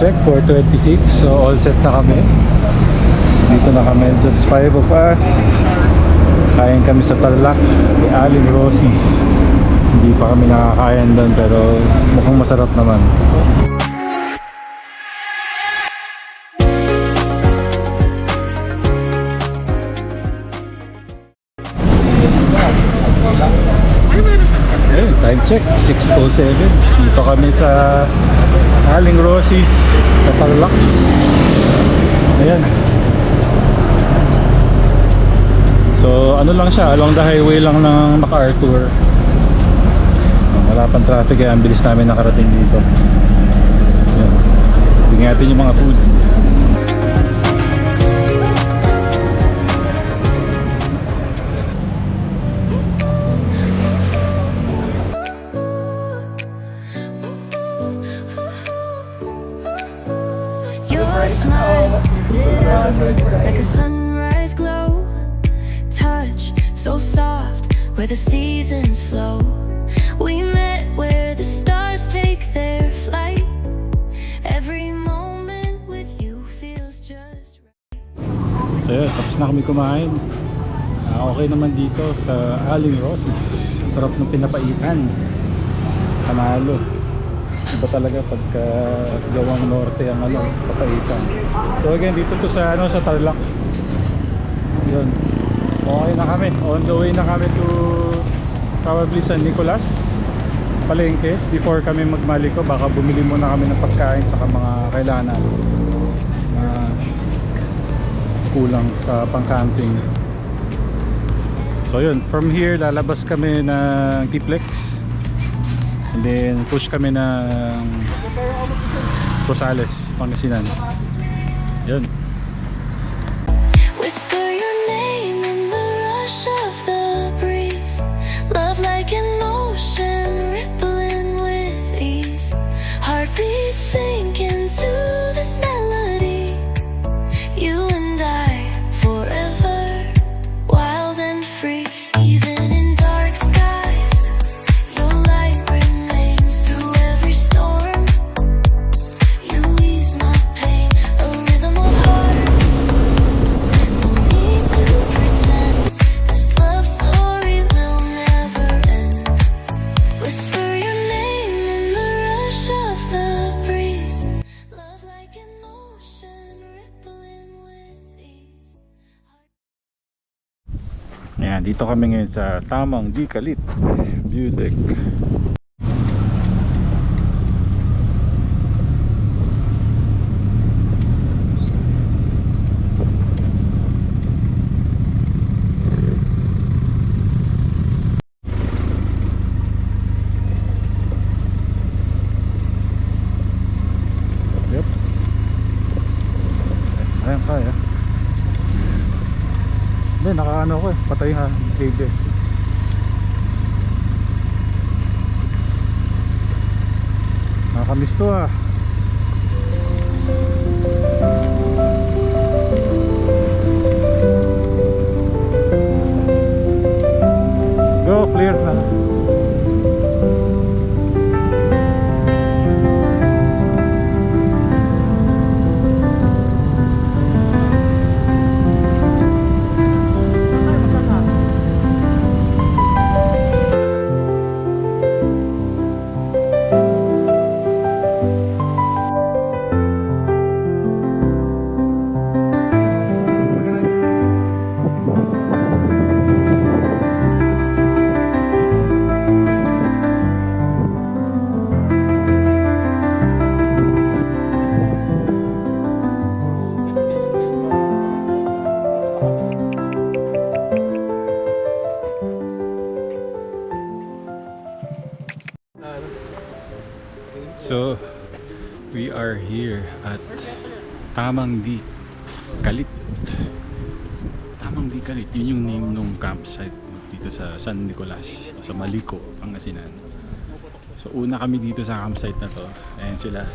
check, 4:26. So all set na kami. Dito na kami, just 5 of us. Kain kami sa Tarlac ni Aling Rosie's. Hindi pa kami nakakain doon pero mukhang masarap naman. Ayun, time check, 6:07. Dito kami sa Aling Rosie's sa Tarlac. Ayan. So ano lang siya, along the highway lang ng MacArthur. Wala pang traffic kaya ang bilis namin nakarating dito. Ayan. Tingnan natin yung mga food. Your smile lit up like a sunrise glow. Touch so soft where the seasons flow. We met where the stars take their flight. Every moment with you feels just right. So yun, tapos na kami kumain. Okay naman dito sa Aling Rosie's. Sarap ng pinapaitan. Panalo. Iba talaga pagka gawang norte ang papaitan. So again, dito to sa sa Tarlac. Yun. Okay na kami. On the way na kami to probably San Nicolas palengke. Before kami magmaliko, baka bumili muna kami ng pagkain saka mga kailangan natin kulang sa pang-camping. So yun, from here lalabas kami ng Tiplex and then push kami ng Rosales, Pangasinan. Yun. Whisper your name in the rush of the breeze. Love like an ocean rippling with ease. Heartbeats sink into this melody. You and I forever, wild and free. Even in dark skies, your light remains through every storm. You ease my pain, a rhythm of hearts. No need to pretend, this love story will never end. Whisper your name in the rush of the breeze. Love like an ocean rippling with ease. Ayan, dito kami ngayon sa Tamang Di Kalit View Deck. Yep. Ayan kaya. Hindi, nakaano ko patay nga ABS. Nakakamiss to Go, clear na. So, we are here at Tamang Di Kalit. Tamang Di Kalit, yun yung name ng campsite dito sa San Nicolas, sa Maliko, Pangasinan. So, una kami dito sa campsite na to. Ayan sila.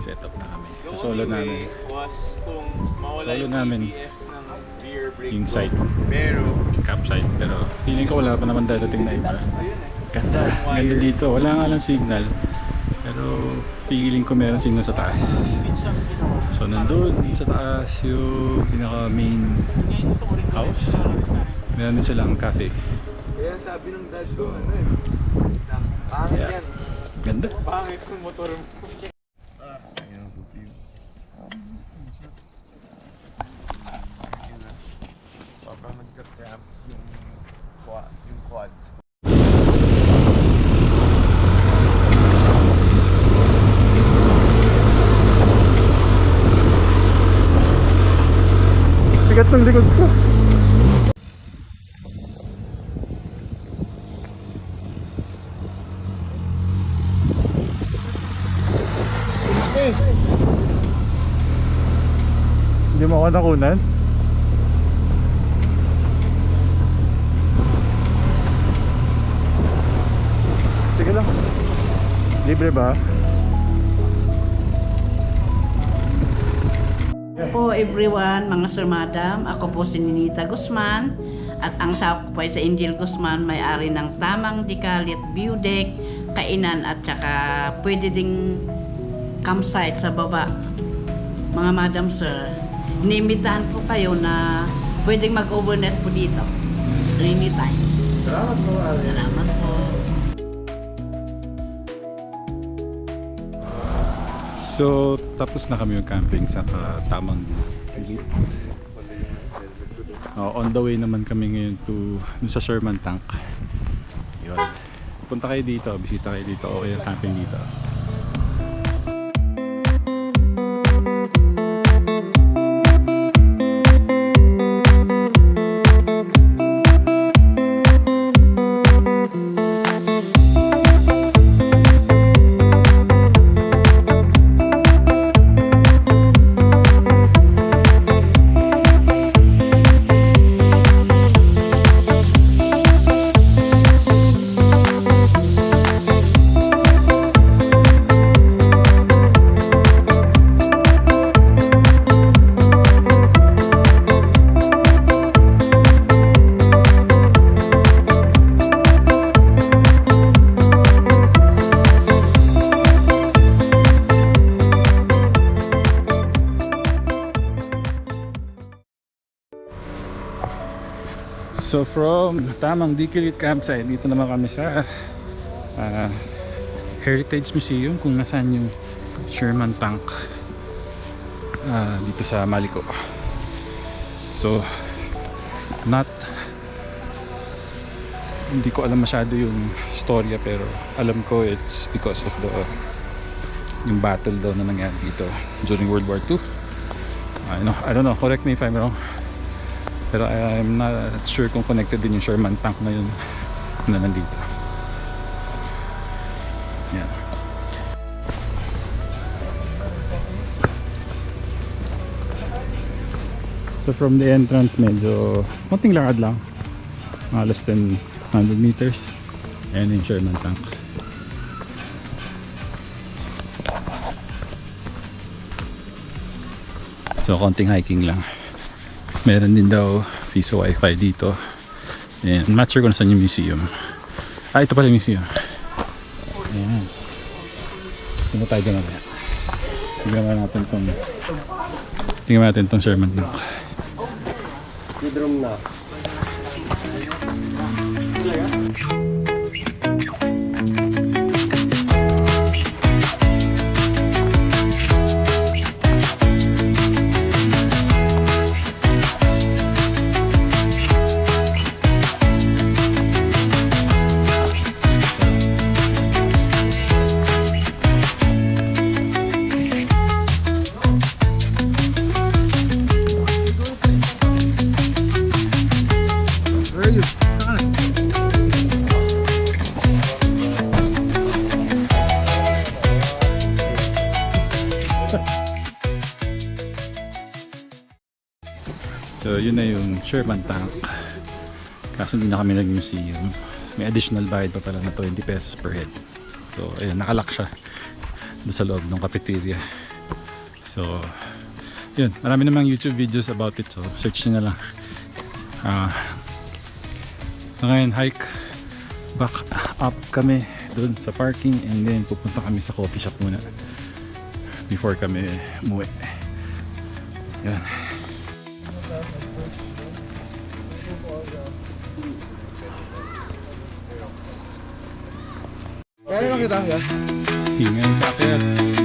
Set up na kami. Sa solo namin. Solo namin yung site. Campsite. Pero feeling ko wala pa naman dadating na iba. Ganda. Ganda dito. Wala nga lang signal. Pero Pero feeling ko meron sino sa taas. So nandun sa taas yung pinaka main house. Meron din silang cafe. Kaya sabi ng dad ko, ano eh, pangit Yeah. yan. Ganda. Pangit yung motor mo. Sobrang nag-cramp yung quads ko. Bigat ng likod ko. Hindi mo ako nakunan? Sige lang. Libre ba? Po everyone, mga sir madam, ako po si Ninita Guzman at ang sa ko po ay sa Angel Guzman, may-ari ng Tamang Dikalit View Deck, kainan at saka pwede ding campsite sa baba. Mga madam sir, iniimbitahan po kayo na pwedeng mag-overnight po dito anytime. Salamat po. Salamat po. So, tapos na kami yung camping sa Tamang Dikalit. On the way naman kami ngayon to dun sa Sherman Tank. Yun. Punta kayo dito, bisita kayo dito. Okay yung camping dito. So from Tamang Dikalit Campsite, dito naman kami sa Heritage Museum kung nasaan yung Sherman Tank dito sa Malico. So hindi ko alam masyado yung storya, pero alam ko it's because of yung battle daw na nangyari dito during World War II. I don't know, correct me if I'm wrong. Pero I'm not sure kung connected din yung Sherman Tank na yun na nandito. Yan. So from the entrance, medyo konting lakad lang. Less than 100 meters. Ayan yung Sherman Tank. So konting hiking lang. Meron din daw piso wifi dito. And I'm not sure kung saan yung museum. Ito pala yung museum. Ayan. Tingnan tayo dyan natin. Tingnan natin tong Sherman Tank. Hidrom na. So yun na yung Sherman Tank. Kaso hindi na kami nag-museum. May additional bayad pa pala na 20 pesos per head. So ayun, nakalock siya doon sa loob ng cafeteria. So yun, marami namang YouTube videos about it. So search nyo na lang. So ngayon, hike back up kami doon sa parking, and then pupunta kami sa coffee shop muna before kami umuwi. Yan. Kaya lang kita, yan. Ingay, bakit?